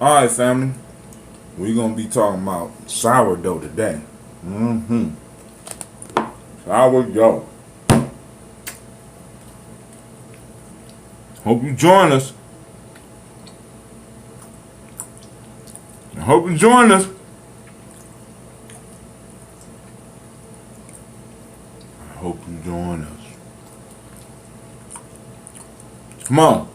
Alright, family. We're going to be talking about sourdough today. Sourdough. Hope you join us. I hope you join us. I hope you join us. Come on.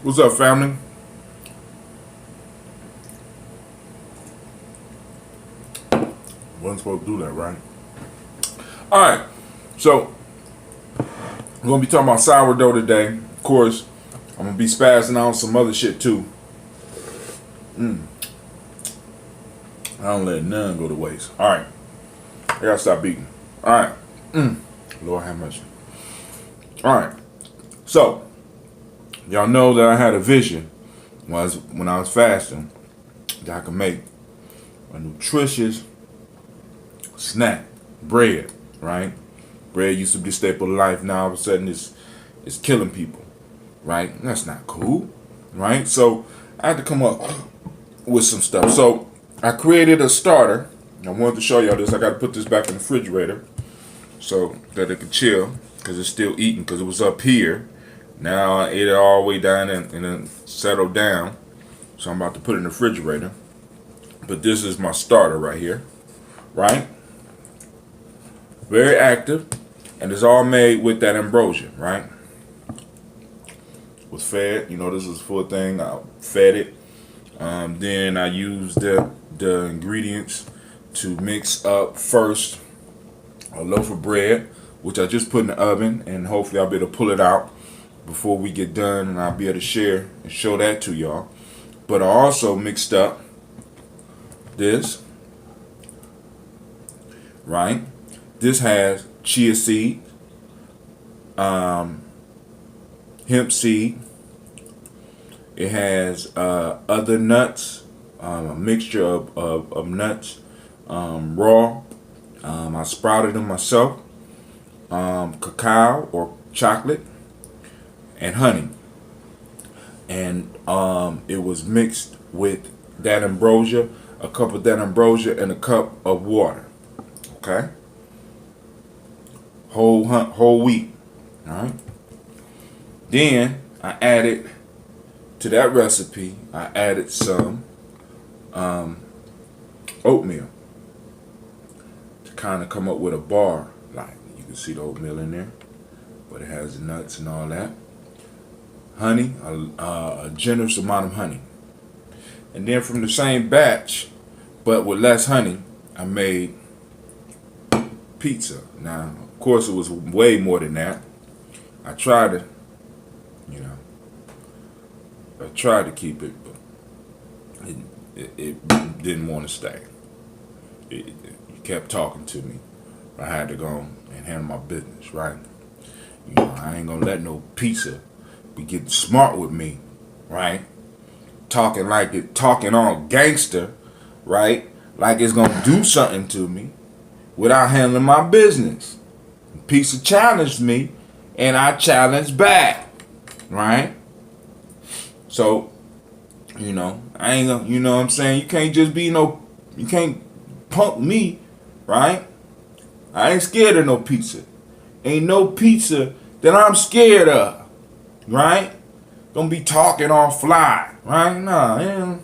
What's up, family? Wasn't supposed to do that, right? Alright, so we're going to be talking about sourdough today. Of course, I'm going to be spazzing out some other shit too. I don't let none go to waste. Alright, I gotta stop beating. Alright, Lord have mercy. Alright, so y'all know that I had a vision when I was fasting that I could make a nutritious snack, bread, right? Bread used to be a staple of life. Now all of a sudden it's killing people, right? That's not cool, right? So I had to come up with some stuff. So I created a starter. I wanted to show y'all this. I got to put this back in the refrigerator so that it could chill because it's still eating because it was up here. Now I ate it all the way down and then settled down. So I'm about to put it in the refrigerator. But this is my starter right here, right? Very active, and it's all made with that ambrosia, right? Was fed, this is a full thing. I fed it. Then I used the ingredients to mix up first a loaf of bread, which I just put in the oven, and hopefully I'll be able to pull it out before we get done, and I'll be able to share and show that to y'all. But I also mixed up this, right? This has chia seed, hemp seed. It has other nuts, a mixture of nuts, raw. I sprouted them myself. Cacao or chocolate and honey. And it was mixed with that ambrosia, a cup of that ambrosia, and a cup of water. Okay? Whole wheat. All right? Then I added to that recipe, I added some oatmeal to kind of come up with a bar. Like, you can see the oatmeal in there, but it has the nuts and all that. Honey, a generous amount of honey. And then from the same batch, but with less honey, I made pizza. Now, of course, it was way more than that. I tried to, you know, I tried to keep it, but it didn't want to stay. It kept talking to me. I had to go and handle my business, right? You know, I ain't gonna let no pizza be getting smart with me, right? Talking all gangster, right? Like it's gonna do something to me without handling my business. Pizza challenged me, and I challenged back, right? So, you know, I ain't gonna, you know what I'm saying? You can't just be you can't punk me, right? I ain't scared of no pizza. Ain't no pizza that I'm scared of, right? Don't be talking on fly, right? Nah,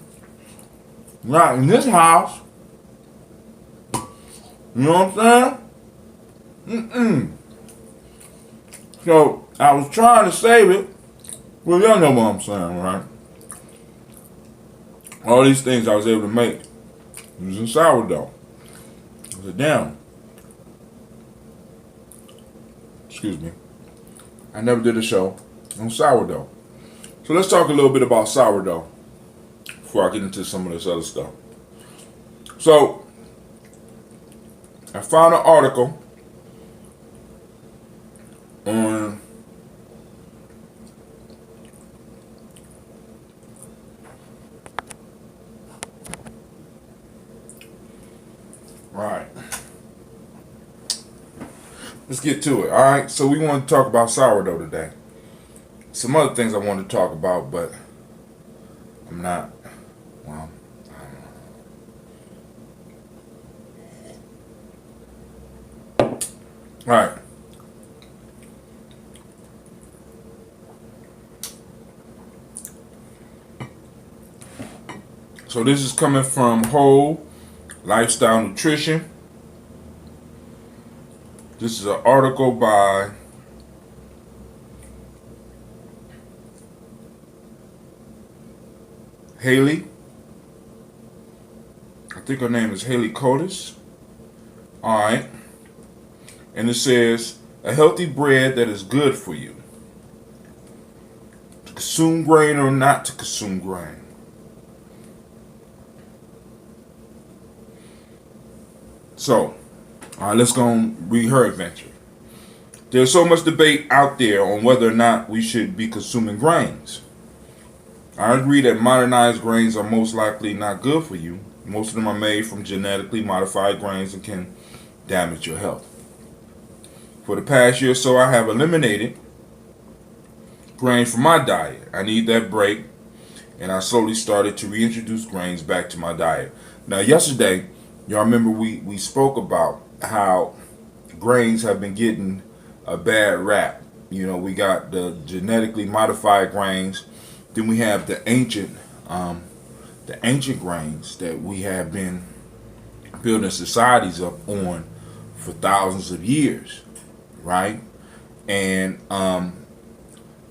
not in this house. You know what I'm saying? So, I was trying to save it. Well, y'all know what I'm saying, right? All these things I was able to make using sourdough. I said, damn. Excuse me. I never did a show on sourdough. So let's talk a little bit about sourdough before I get into some of this other stuff. So, I found an article on right. Let's get to it. All right. So we want to talk about sourdough today. Some other things I want to talk about, but I'm not. Well, I don't know. All right. So this is coming from Whole Lifestyle Nutrition. This is an article by Haley. I think her name is Haley Cotis. Alright. And it says, a healthy bread that is good for you. To consume grain or not to consume grain. So, alright, let's go and read her adventure. There's so much debate out there on whether or not we should be consuming grains. I agree that modernized grains are most likely not good for you. Most of them are made from genetically modified grains and can damage your health. For the past year or so, I have eliminated grains from my diet. I need that break, and I slowly started to reintroduce grains back to my diet. Now, yesterday, y'all remember we spoke about how grains have been getting a bad rap. You know, we got the genetically modified grains, then we have the ancient grains that we have been building societies up on for thousands of years, right? And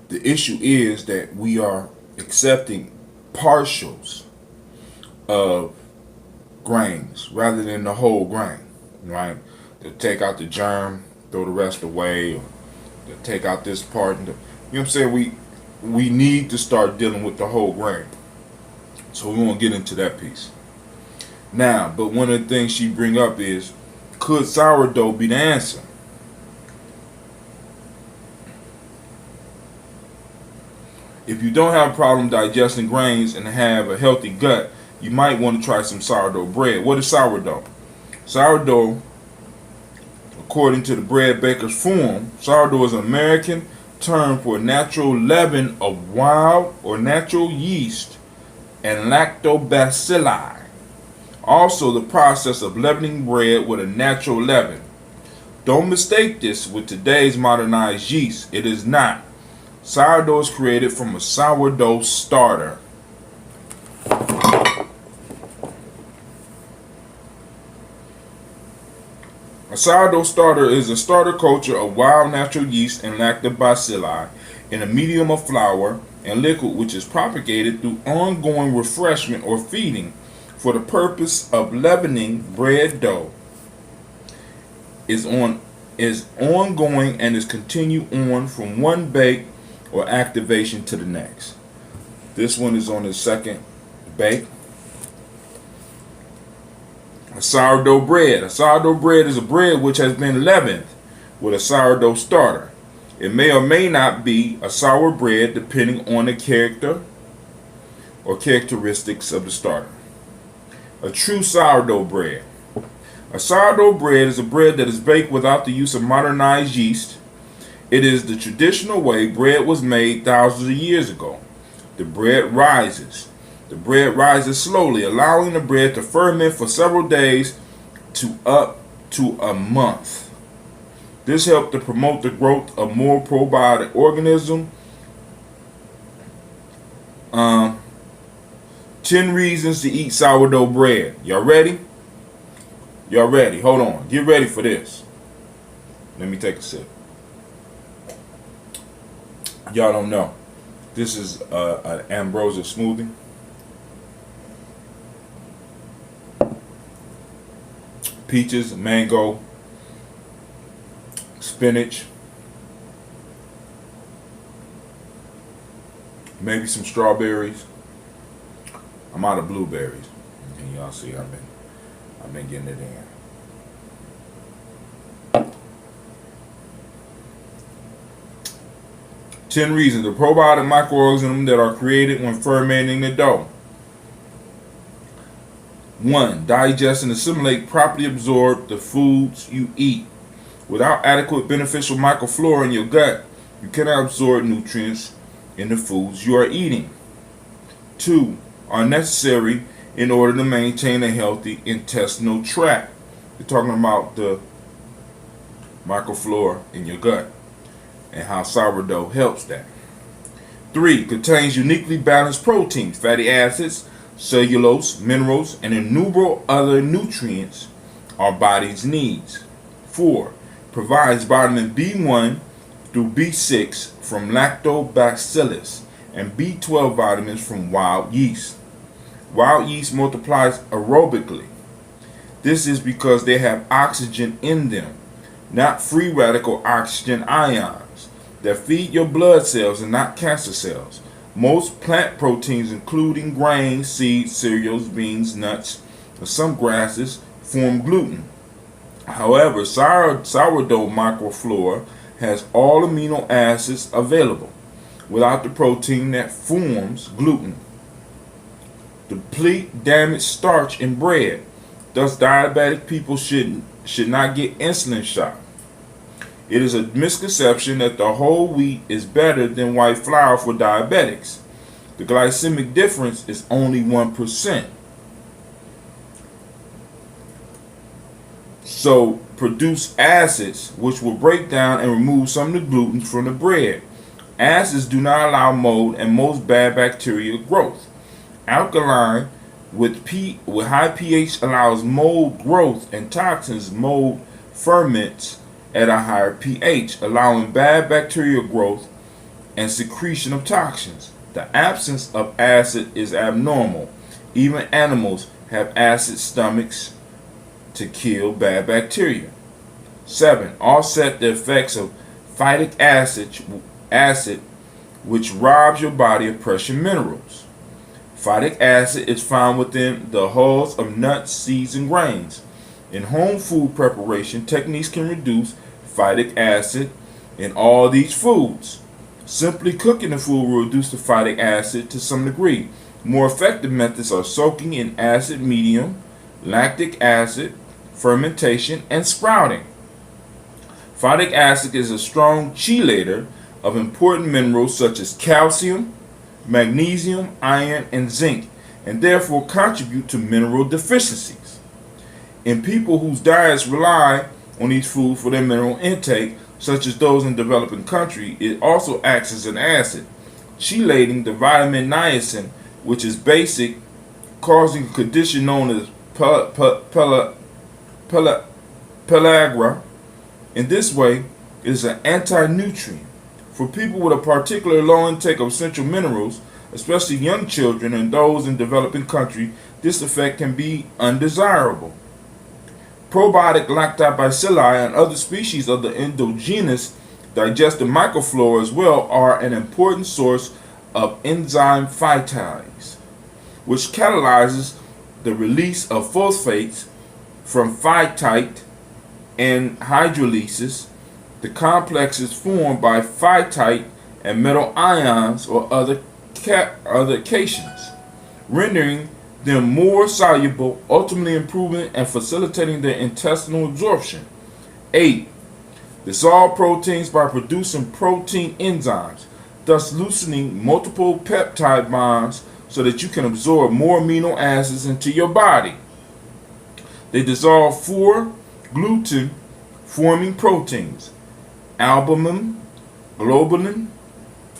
the issue is that we are accepting partials of grains rather than the whole grain, right? They'll take out the germ, throw the rest away, or they'll take out this part. And you know what I'm saying? We need to start dealing with the whole grain. So we won't get into that piece. Now, but one of the things she bring up is, could sourdough be the answer? If you don't have a problem digesting grains and have a healthy gut, you might want to try some sourdough bread. What is sourdough? Sourdough, according to the Bread Baker's Forum, sourdough is an American term for a natural leaven of wild or natural yeast and lactobacilli. Also, the process of leavening bread with a natural leaven. Don't mistake this with today's modernized yeast. It is not. Sourdough is created from a sourdough starter. A sourdough starter is a starter culture of wild natural yeast and lactobacilli in a medium of flour and liquid, which is propagated through ongoing refreshment or feeding for the purpose of leavening bread dough. is ongoing and is continued on from one bake or activation to the next. This one is on the second bake. A sourdough bread. A sourdough bread is a bread which has been leavened with a sourdough starter. It may or may not be a sour bread depending on the character or characteristics of the starter. A true sourdough bread. A sourdough bread is a bread that is baked without the use of modernized yeast. It is the traditional way bread was made thousands of years ago. The bread rises. The bread rises slowly, allowing the bread to ferment for several days to up to a month. This helped to promote the growth of more probiotic organisms. 10 reasons to eat sourdough bread. Y'all ready? Y'all ready? Hold on. Get ready for this. Let me take a sip. Y'all don't know. This is an ambrosia smoothie. Peaches, mango, spinach, maybe some strawberries. I'm out of blueberries, and y'all see I've been getting it in. 10 reasons. The probiotic microorganisms that are created when fermenting the dough. 1. Digest and assimilate, properly absorb the foods you eat. Without adequate beneficial microflora in your gut, you cannot absorb nutrients in the foods you are eating. 2. Are necessary in order to maintain a healthy intestinal tract. We're talking about the microflora in your gut and how sourdough helps that. 3. Contains uniquely balanced proteins, fatty acids, cellulose, minerals, and innumerable other nutrients our bodies needs. 4. Provides vitamin B1 through B6 from lactobacillus and B12 vitamins from wild yeast. Wild yeast multiplies aerobically. This is because they have oxygen in them, not free radical oxygen ions that feed your blood cells and not cancer cells. Most plant proteins, including grains, seeds, cereals, beans, nuts, and some grasses, form gluten. However, sourdough microflora has all amino acids available without the protein that forms gluten. Deplete damaged starch in bread. Thus, diabetic people should not get insulin shot. It is a misconception that the whole wheat is better than white flour for diabetics. The glycemic difference is only 1%. So, produce acids which will break down and remove some of the gluten from the bread. Acids do not allow mold and most bad bacteria growth. Alkaline with high pH allows mold growth, and toxins mold ferments at a higher pH, allowing bad bacterial growth and secretion of toxins. The absence of acid is abnormal. Even animals have acid stomachs to kill bad bacteria. 7. Offset the effects of phytic acid which robs your body of precious minerals. Phytic acid is found within the hulls of nuts, seeds, and grains. In home food preparation, techniques can reduce phytic acid in all these foods. Simply cooking the food will reduce the phytic acid to some degree. More effective methods are soaking in acid medium, lactic acid, fermentation, and sprouting. Phytic acid is a strong chelator of important minerals such as calcium, magnesium, iron, and zinc, and therefore contribute to mineral deficiencies. In people whose diets rely on these foods for their mineral intake, such as those in developing countries, it also acts as an acid, chelating the vitamin niacin, which is basic, causing a condition known as pellagra. In this way, it is an anti-nutrient. For people with a particular low intake of essential minerals, especially young children and those in developing countries, this effect can be undesirable. Probiotic lactobacilli and other species of the endogenous digestive microflora as well are an important source of enzyme phytase, which catalyzes the release of phosphates from phytite and hydrolysis. The complexes formed by phytite and metal ions or other cations, rendering them more soluble, ultimately improving and facilitating their intestinal absorption. 8. Dissolve proteins by producing protein enzymes, thus loosening multiple peptide bonds so that you can absorb more amino acids into your body. They dissolve 4 gluten-forming proteins: albumin, globulin,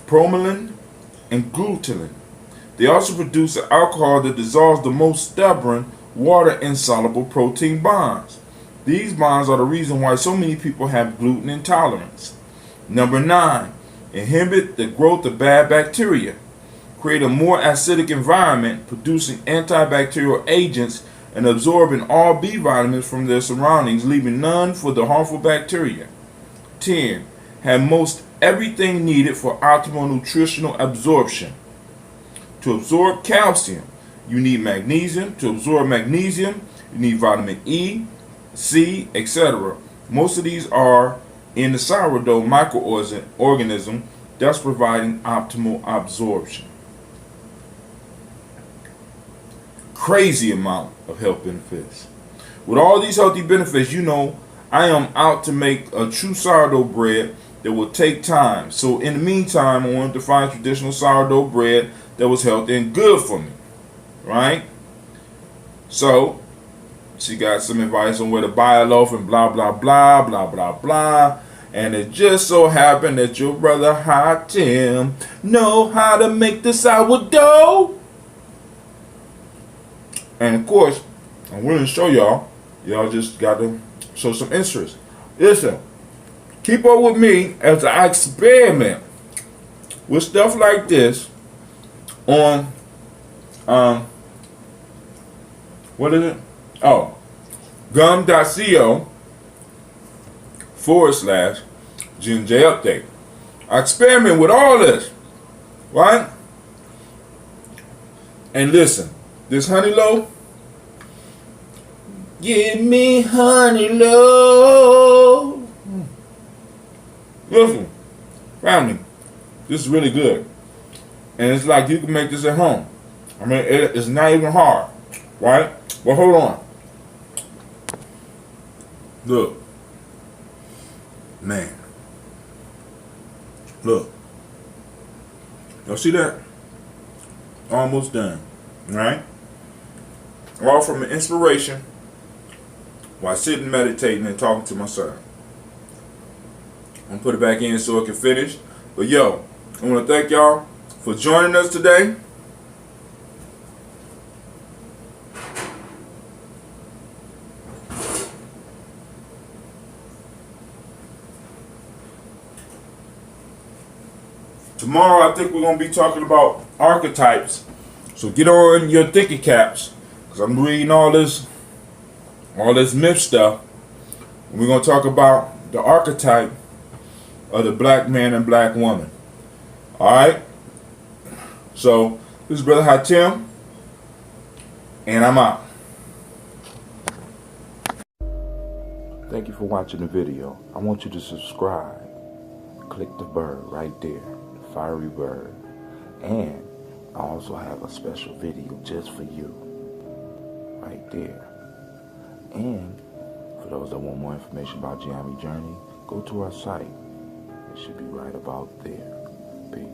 promelin, and glutenin. They also produce an alcohol that dissolves the most stubborn water-insoluble protein bonds. These bonds are the reason why so many people have gluten intolerance. Number 9, inhibit the growth of bad bacteria. Create a more acidic environment, producing antibacterial agents and absorbing all B vitamins from their surroundings, leaving none for the harmful bacteria. 10. Have most everything needed for optimal nutritional absorption. To absorb calcium, you need magnesium. To absorb magnesium, you need vitamin E, C, etc. Most of these are in the sourdough microorganism, thus providing optimal absorption. Crazy amount of health benefits. With all these healthy benefits, you know, I am out to make a true sourdough bread that will take time. So in the meantime, I wanted to find traditional sourdough bread that was healthy and good for me, right? So she got some advice on where to buy a loaf and blah blah blah blah blah blah. And it just so happened that your brother hearty know how to make the sourdough. And of course, I'm willing to show y'all. Y'all just got to show some interest. Listen, keep up with me as I experiment with stuff like this on what is it? Oh, gum.co/GNJ update. I experiment with all this, right? And listen, this honey loaf, give me honey loaf. Listen, family, this is really good. And it's like you can make this at home. I mean, it's not even hard, right? Well, hold on. Look. Man. Look. Y'all see that? Almost done, right? All from an inspiration while sitting, meditating, and talking to my son. I'm going to put it back in so it can finish. But yo, I want to thank y'all for joining us today. Tomorrow I think we're going to be talking about archetypes. So get on your thinking caps, because I'm reading all this myth stuff. And we're going to talk about the archetype of the black man and black woman. Alright? So, this is Brother Hatim, and I'm out. Thank you for watching the video. I want you to subscribe. Click the bird right there, the fiery bird. And I also have a special video just for you, right there. And for those that want more information about Nyame Journey, go to our site. It should be right about there.